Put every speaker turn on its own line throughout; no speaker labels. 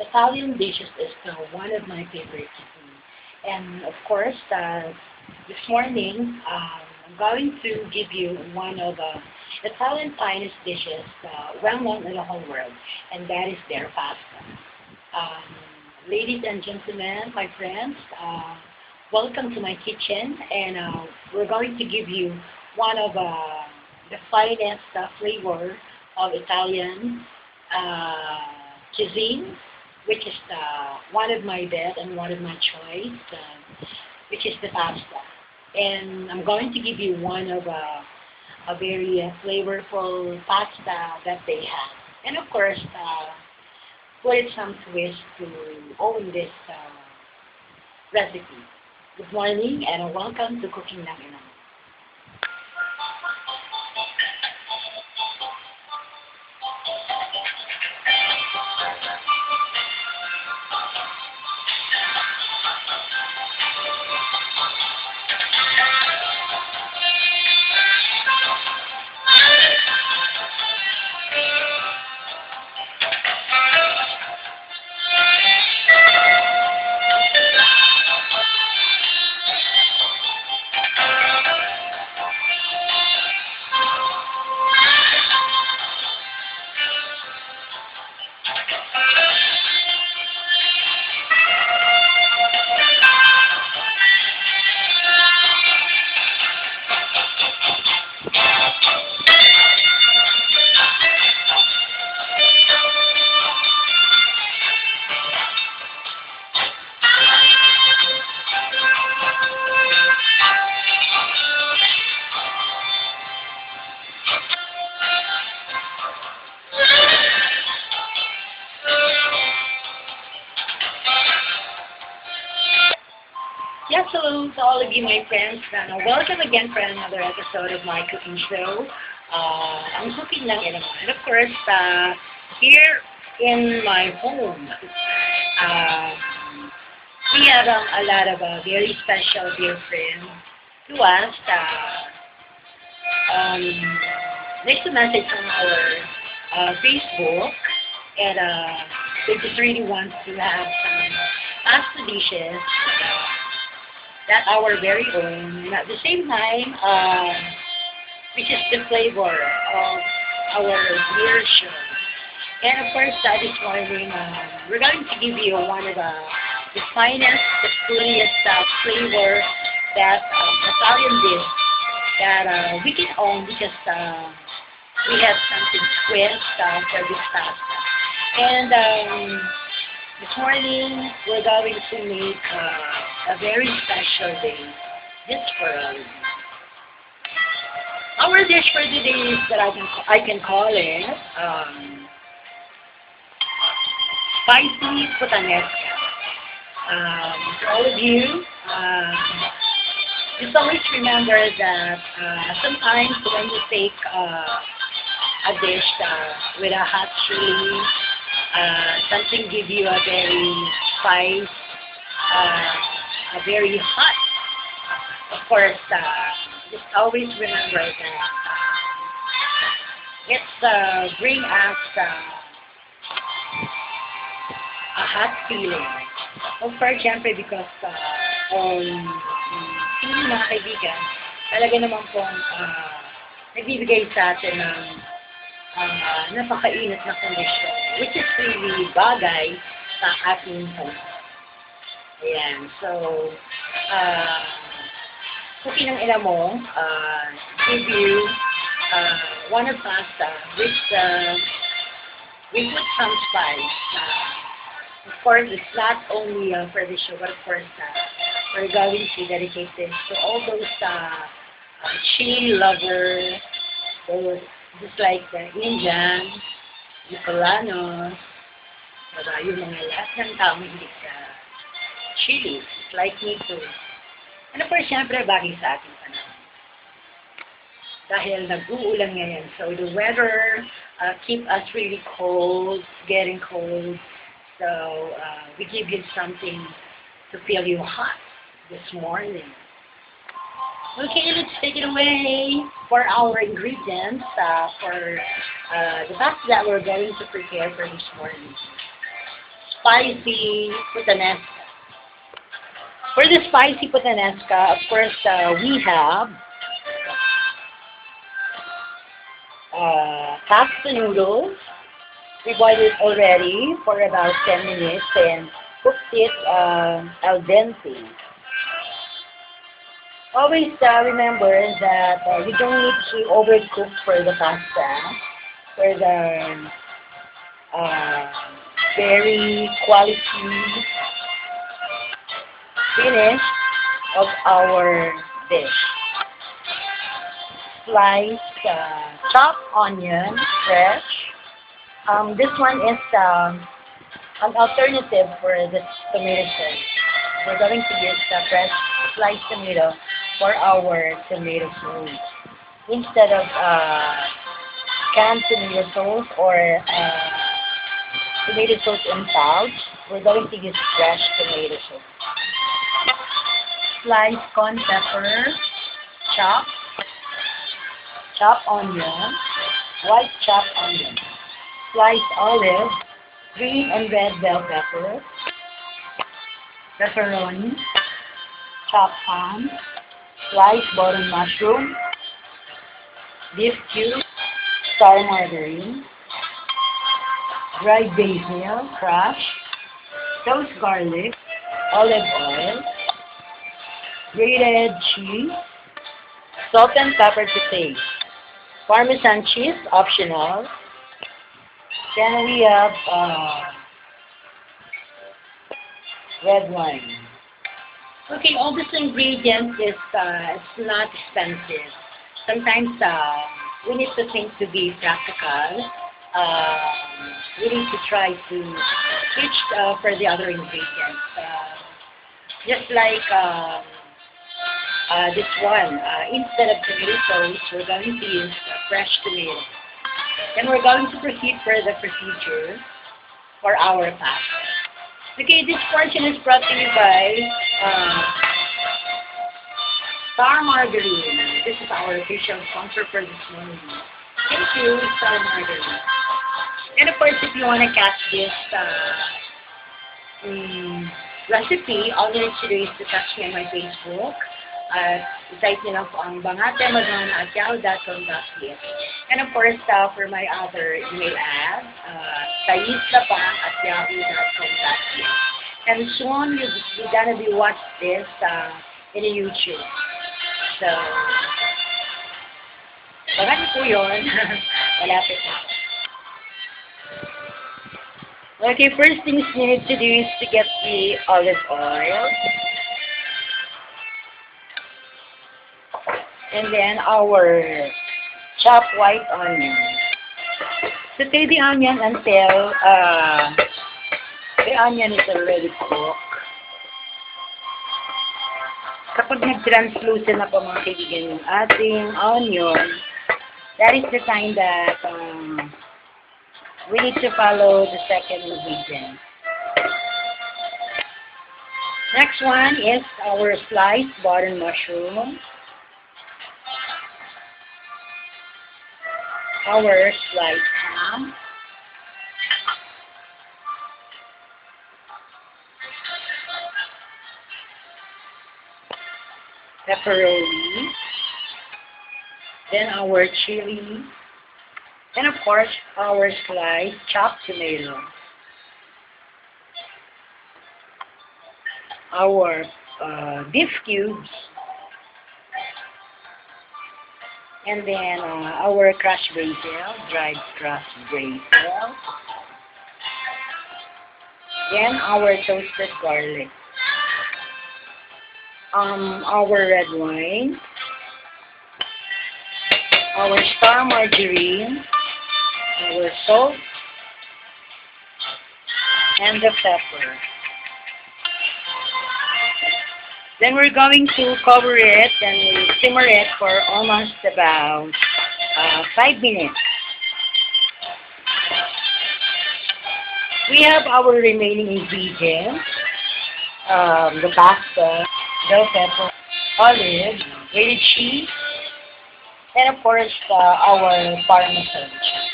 Italian dishes is one of my favorite cuisine. And of course, this morning, I'm going to give you one of Italian finest dishes well known in the whole world, and that is their pasta. Um, Ladies and gentlemen, my friends, welcome to my kitchen, and we're going to give you one of the finest flavor of Italian uh, cuisine, which is one of my best and one of my choice, which is the pasta. And I'm going to give you one of a very flavorful pasta that they have. And of course, put some twist to own this recipe. Good morning and welcome to Cooking Lang Inang. Yes, hello to all of you, my friends, and welcome again for another episode of my cooking show. I'm cooking lang in and of course, here in my home, uh, we have a lot of very special dear friends to us. Next a message on our Facebook, and they just really want to have some pasta dishes that our very own, and at the same time, which is the flavor of our beer show. And of course, this morning, we're going to give you one of the finest, the prettiest flavor that Italian dish that we can own because we have something twist for this pasta. And this morning, we're going to make a very special day just for us. Our dish for today is that I can call it spicy putanesca. To all of you, just always remember that sometimes when you take a dish with a hot chili, something give you a very spice, a very hot. Of course, just always remember that it's bring us a hot feeling. Of course, syempre because hindi mga kaibigan, talaga naman pong nagbibigay sa atin ng napakainit na kondisyon, which is really bagay sa ating home. Ayan. So, uh, cooking ng ina mo, give you one of pasta with we put some spice. Of course, it's not only for the show, but of course, we're going to dedicate this to all those chili lovers, those just like the Indian, Nicolanos, yung mga lahat ng tao mahilig sa chili, just like me too. Ano po, siyempre, bagay sa ating panahon. Dahil nag-uulan ngayon. So, the weather keep us really cold, getting cold. So, we give you something to feel you hot this morning. Okay, let's take it away for our ingredients for the pasta that we're going to prepare for this morning. spicy puttanesca. For the spicy puttanesca, of course, we have pasta noodles. We boiled it already for about 10 minutes and cooked it al dente. Always remember that you don't need to overcook for the pasta, for the very quality finish of our dish. Slice chopped onion, fresh. This one is an alternative for the tomato sauce. We're going to use the fresh sliced tomato for our tomato sauce instead of canned tomato sauce or tomato sauce in pouch. We're going to use fresh tomato sauce. Sliced corn pepper, chopped onion, white chopped onion, sliced olive, green and red bell pepper, pepperoni, chopped ham, sliced button mushroom, beef cubes, star margarine, dried basil, crushed, toast garlic, olive oil, grated cheese, salt and pepper to taste, Parmesan cheese, optional. Then we have red wine. Okay, all these ingredients is it's not expensive. Sometimes we need to think to be practical. We need to try to switch for the other ingredients. Just like this one, instead of tomato sauce, we're going to use fresh tomato. Then we're going to proceed for the procedure for our pasta. Okay, this portion is brought to you by Star Margarine. This is our official sponsor for this morning. Thank you, Star Margarine. And of course, if you want to catch this recipe, all you need to do is to touch me on my Facebook. Site nyo lang po ang bangatemadon@yahoo.com.ph. And of course, for my other email ad, sayisdapang@yahoo.com.ph. And soon, you're gonna be watching this in YouTube. So, bangat niyo po yun. Malapit na. Okay, first things you need to do is to get the olive oil. And then our chopped white onion. Saute the onion until the onion is already cooked. Kapag nag-translucent na po mga kaibigan yung ating onion, that is the time that we need to follow the second ingredient. Next one is our sliced button mushroom. Our sliced ham, pepperoni, then our chili, and of course our sliced chopped tomato, our beef cubes, and then our crushed basil, dried crushed basil. Then our toasted garlic. Our red wine. Our star margarine. Our salt. And the pepper. Then we're going to cover it and simmer it for almost about 5 minutes. We have our remaining ingredients, the pasta, bell pepper, olive, grated cheese, and of course our Parmesan cheese.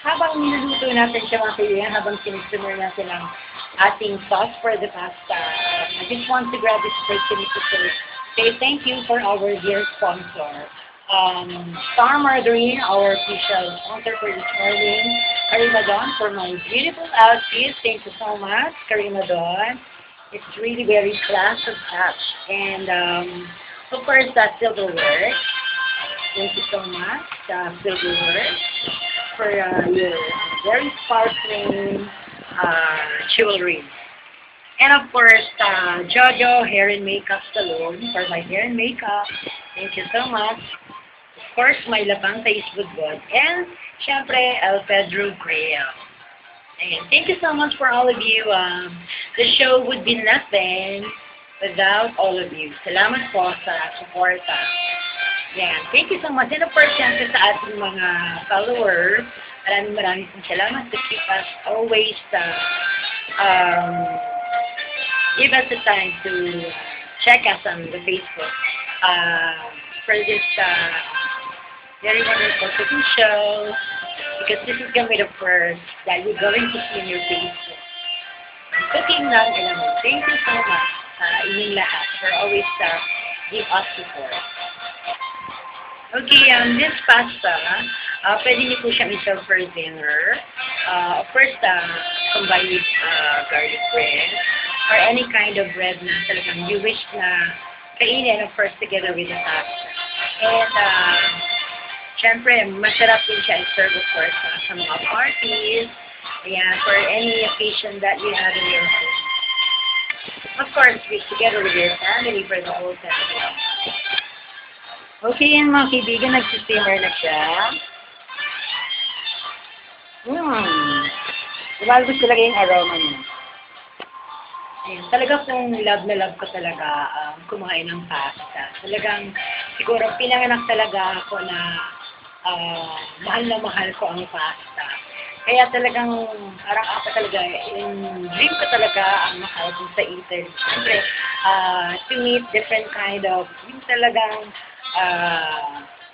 Habang niluluto natin siya mga kaibigan, habang sinimmer natin ang ating sauce for the pasta. I just want to grab this opportunity to say thank you for our dear sponsor. Star Margarine, our official sponsor for this morning. Karima Don for my beautiful outfit. Thank you so much, Karima Don. It's really very class of touch. And of course, Silverware. Thank you so much, Silverware, for your very sparkling jewelry. And of course, Jojo Hair and Makeup Salon for my hair and makeup. Thank you so much. Of course, my Lapang Taste Budbud. And, syempre, El Pedro Grill. And thank you so much for all of you. The show would be nothing without all of you. Salamat po sa suporta. Yan. Thank you so much. And of course, syempre sa ating mga followers, maraming salamat to keep us always give us the time to check us on the Facebook for this very wonderful cooking show, because this is going to be the first that you're going to see in your Facebook. Cooking lang, alam mo. Thank you so much sa inyong lahat for always give us support. Okay, this pasta, pwede niyo po siyang i-serve for dinner. Of course, combined with garlic bread or any kind of bread na talagang you wish na kainin, of course, together with the pasta. And, syempre, masarap din siya i-serve, of course, sa mga parties. Ayan, for any occasion that you have in your home. Of course, together with your family, for the whole family. Okay, yan mga kaibigan, nagsisimmer na siya. Lumalabas talaga yung aroma niya. Ayan, talaga pong love na love ko talaga kumain ng pasta. Talagang, siguro, pinanganak talaga ako na mahal na mahal ko ang pasta. Kaya talagang, parang ako talaga, dream ko talaga ang makaupo sa Italy. Siyempre, to meet different kind of, yung talagang,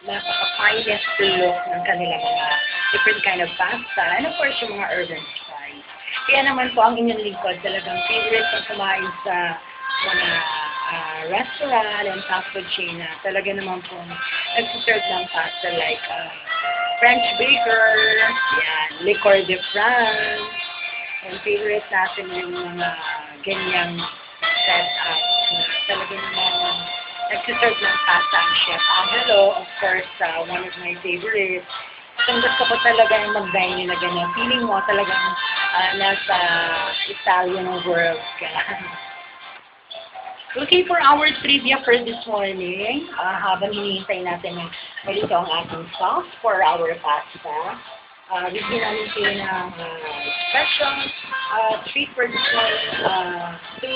napaka-finest to look ng kanilang mga different kind of pasta. And of course, yung mga urban spice. Kaya naman po, ang inyong lingkod talagang favorite kong kumain sa mga restaurant and fast food chain na talaga naman po nagsiserve ng pasta like French baker, yan, liquor de France, and favorite natin yung mga ganyang set-up na talaga naman nagsiserve ng pasta ang Chef Angelo, of course, one of my favorites. Kung gusto ko talaga yung mag-dine na gano'n, feeling mo talagang nasa Italian world ka. Okay, for our trivia for this morning, habang hinihintay natin na malito ang ating sauce for our pasta, bigyan namin kayo ng special treat for this morning to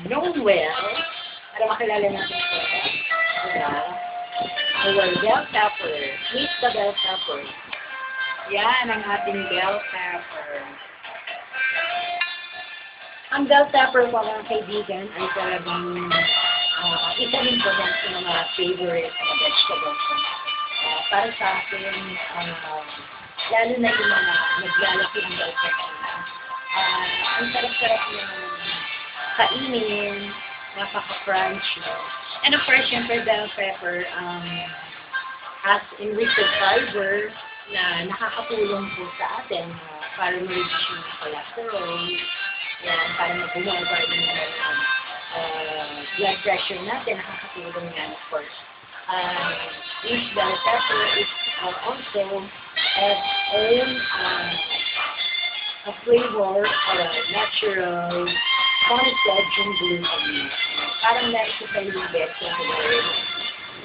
known well, para makilala natin ito. Our bell pepper. Meet the bell pepper. Yan ang ating bell pepper. Ang bell pepper po mga kaibigan ay talagang isa rin po yan sa mga favorite na vegetables. Para sa akin, lalo na yung mga naglalaki ng bell pepper. Ang sarap-sarap ng kainin, napaka-crunchy. And of course, syempre, bell pepper has enriched fiber na nakakatulong po sa atin para ma-reduce yung cholesterol. Yan, para mag-bumaba yung blood pressure natin, nakakatulong yan, of course. This bell pepper is also has own a flavor or a natural concentrated glutamine. Parang naisipalibet sa word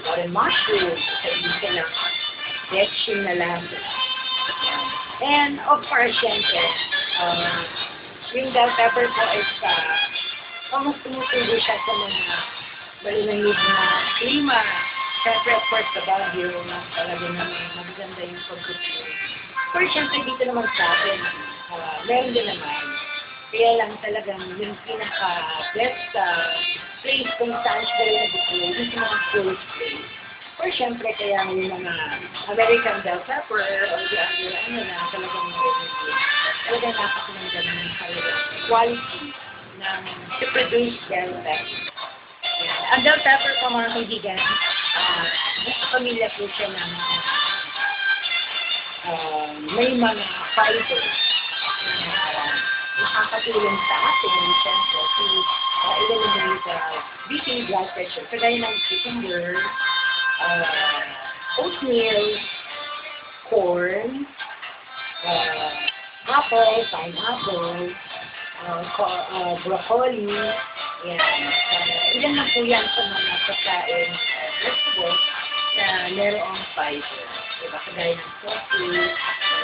or a mushroom sa isa ng vetchin na lang. And of course, syempre, yung bell pepper po is almost tumutubo siya sa mga malinamig na klima. Siyempre, of course, sa Baguio, talaga naman magaganda yung pagkukulo. Of course, siyempre, dito naman sa atin, meron din naman. Kaya lang talagang yung pinaka-best place kung saan siya rin nagkukulo, yung sa mga tourist place. Or siyempre, kaya yung mga American bell pepper, o the other, talagang talaga napakaganda ng quality ng to produce bell pepper. Yan. Ang bell pepper po mga kaibigan, nasa pamilya po siya ng may mga fibers na nakakatulong sa atin, siyempre, to eliminate beating blood pressure. Kagaya ng cucumber, oatmeal, corn, apple, pineapple, broccoli, yan. Ilan na po yan sa mga pagkain, vegetables na merong fiber. Diba? Kagaya ng tofu,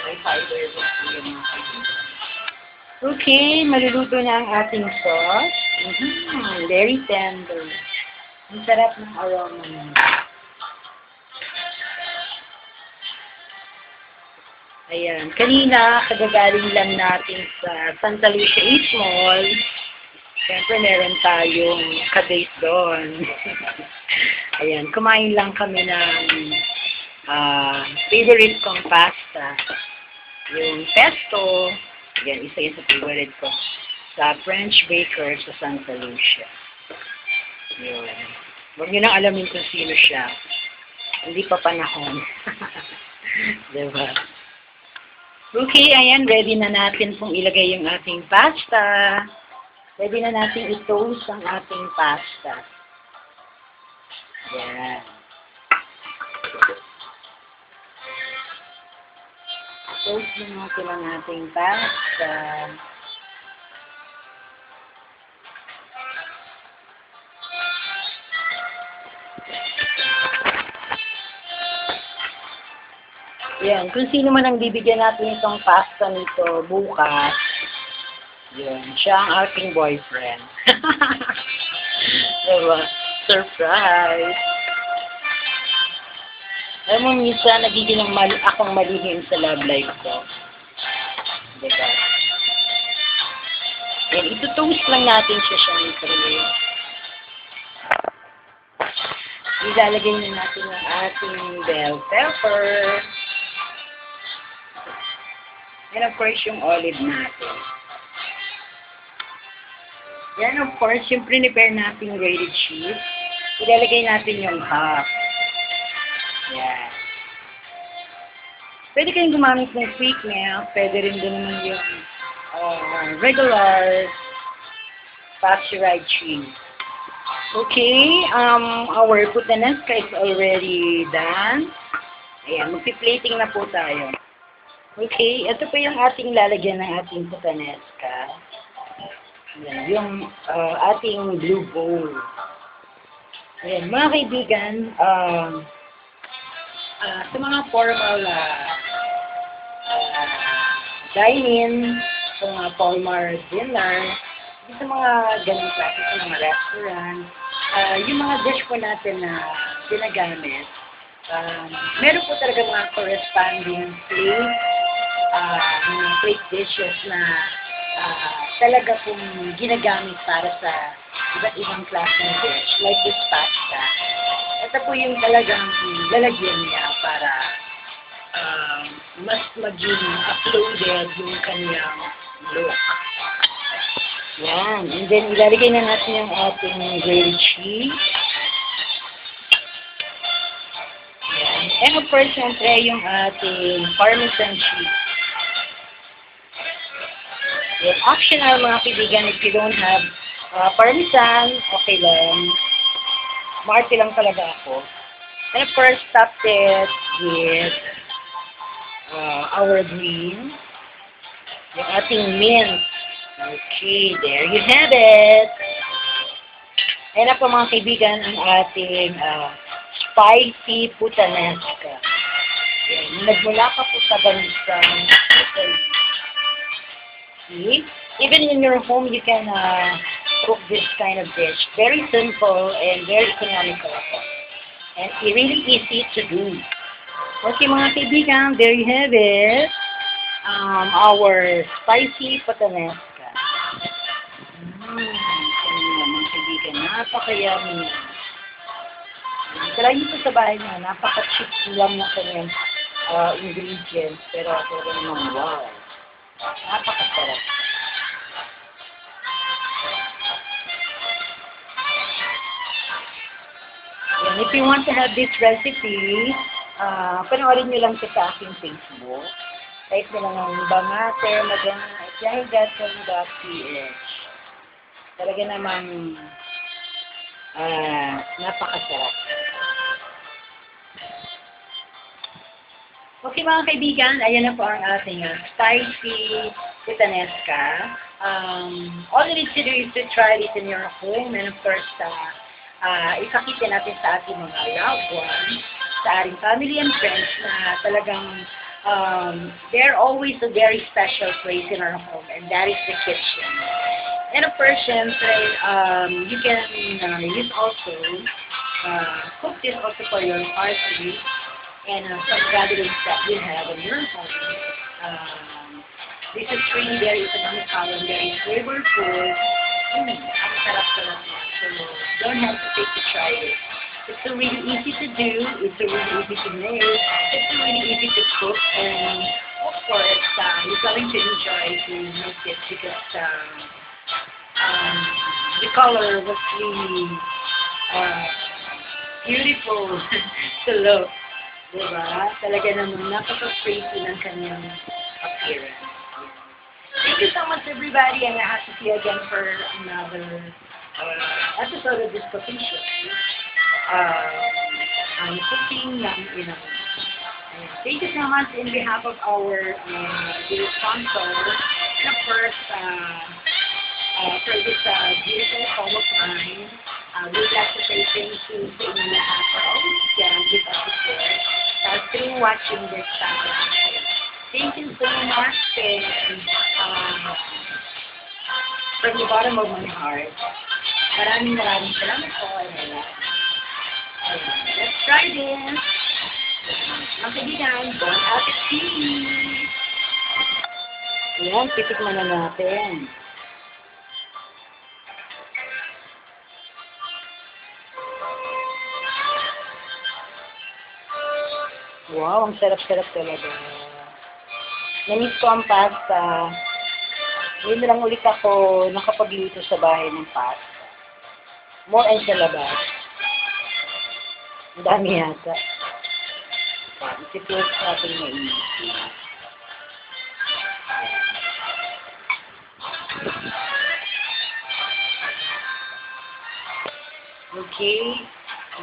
may fiber po yung mga kaibigan. Okay, maluluto na ang ating sauce. Very tender. Ang sarap ng aroma niya. Ayan. Kanina, kagagaling lang natin sa Santa Lucia East Mall. Siyempre, meron tayong ka-date doon. Ayan. Kumain lang kami ng favorite kong pasta. Yung pesto. Ayan, isa yun sa favorite ko. Sa French Baker sa Santa Lucia. Yun. Huwag nyo nang alamin kung sino siya. Hindi pa panahon. Diba? Okay, ayan. Ready na natin pong ilagay yung ating pasta. Ready na natin i-toast ang ating pasta. Ayan. Toast na natin ang ating pasta. Yan. Kung sino man ang bibigyan natin itong pasta nito bukas, yan. Siya ang aking boyfriend. Diba? Surprise! Alam mo, minsan, nagiging akong malihim sa love life ko. Diba? Yan, itutoast lang natin siya syempre. Ilalagay na natin ang ating bell pepper. And of course, yung olive natin. Yan, of course, yung prepare natin grated cheese. Ilalagay natin yung half. Yan. Pwede kayong gumamit ng quick milk. Pwede rin din naman yung regular pasteurized cheese. Okay, our puttanesca is already done. Ayan, magpi-plating na po tayo. Okay, ito po yung ating lalagyan ng ating puttanesca. Ayan, yung ating blue bowl. Ayan, mga kaibigan, sa mga formal dine-in, sa mga formal dinner, sa mga ganong klase sa mga restaurant, yung mga dish po natin na ginagamit, meron po talaga mga corresponding plate, mga plate dishes na talaga pong ginagamit para sa iba't ibang klaseng dish, like this pasta. Ito po yung talagang lalagyan niya para mas maging uploaded yung kanyang look. Yan. And then, ilalagay na natin yung ating grilled cheese. Yan. And of course, syempre, yung ating parmesan cheese. Yan. Optional, mga kaibigan, if you don't have parmesan, okay lang. Maarte lang talaga ako. And of course, top it with our green. Yung ating mint. Okay, there you have it. Ayan na po mga kaibigan ang ating spicy puttanesca. Ayan, nagmula pa po sa bansang. See? Even in your home, you can cook this kind of dish. Very simple and very economical. And really easy to do. Okay mga kaibigan, there you have it. Our spicy puttanesca. Mga kaibigan, napaka-yummy. Try nyo sa bahay nyo, napaka-cheap lang na kanyang ingredients, pero ako rin naman wow. Napakasarap. Yan. If you want to have this recipe, panoorin nyo lang ito sa aking Facebook. Type nyo lang ang Bangate, Jahigatong.ph. Talaga namang napakasarap. Okay mga kaibigan, ayan na po ang ating spicy puttanesca. All you need to do is to try it in your home, and of course, ipakita natin sa ating mga loved ones, sa ating family and friends na talagang they're always a very special place in our home, and that is the kitchen. And of course, syempre, you can use also, cook this also for your party and some gatherings that you have in your home. This is really very economical and very flavorful. Ang sarap-sarap na. So, don't hesitate to try it. It's so really easy to do. It's so really easy to make. It's so really easy to cook. And, of course, you're going to enjoy to make it because the color was really beautiful to look. Diba? Talaga naman napaka-pretty ng kanyang appearance. Thank you so much, everybody, and I have to see you again for another episode of this cooking show. I'm cooking, thank you so much in behalf of our dear sponsor, and of course, for this beautiful home of mine. We'd like to say thank you to inyo lahat for always give us support through watching this show. Thank you so much, and from the bottom of my heart, maraming salamat po. Let's try this. Mga kaibigan, bon appetit! Ayan, titikman na natin. Wow, ang sarap-sarap talaga. Namiss ko ang pasta. Ngayon lang ulit ako nakapagluto sa bahay ng pasta. More and sa labas. Ang dami yata. Isipilot natin mainit. Okay,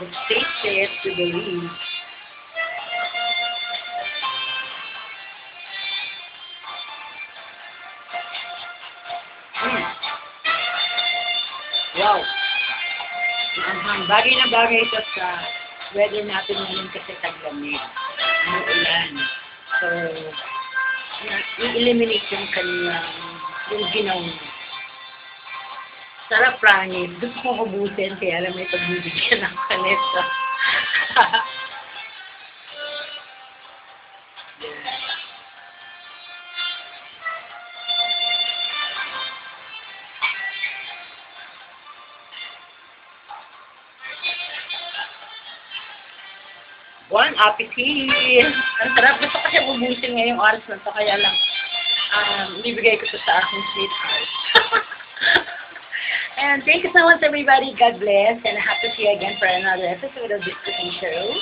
let's taste it to believe. Wow! Bagay na bagay ito sa weather natin ngayon kasi taglamig. Ulan. So, i-eliminate yung kanyang, yung ginaw niya. Sarap, promise. Gusto kong ubusin kaya alam mo ito pagbibigyan ng kaneta. Bon appetit! Ang sarap. Gusto kasi ubusin ngayong oras na ito. Kaya lang, ibigay ko ito sa aking sweetheart. And thank you so much, everybody. God bless. And I have to see you again for another episode of this cooking show.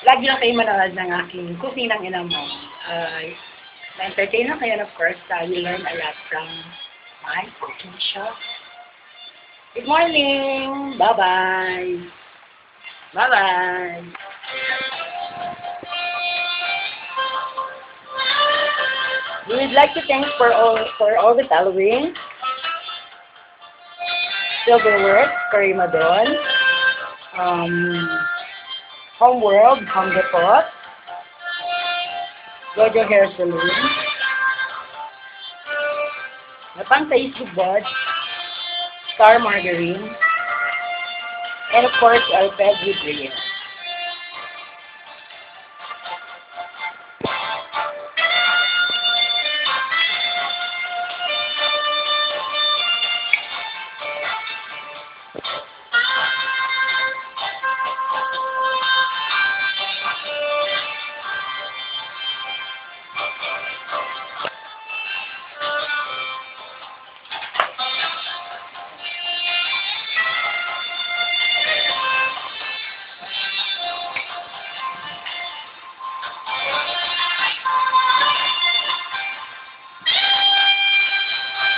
Lagi lang kayo manood ng aking cooking ng ina mo. Ma-entertain lang kayo, and of course, you learn a lot from my cooking show. Good morning! Bye-bye! Bye-bye! We would like to thank for all the following. Silverworks, Karimadon, Homeworld, Home Depot, Gojo Hair Salon, Napang Facebook Board, Star Margarine, and of course, Alfred Grill.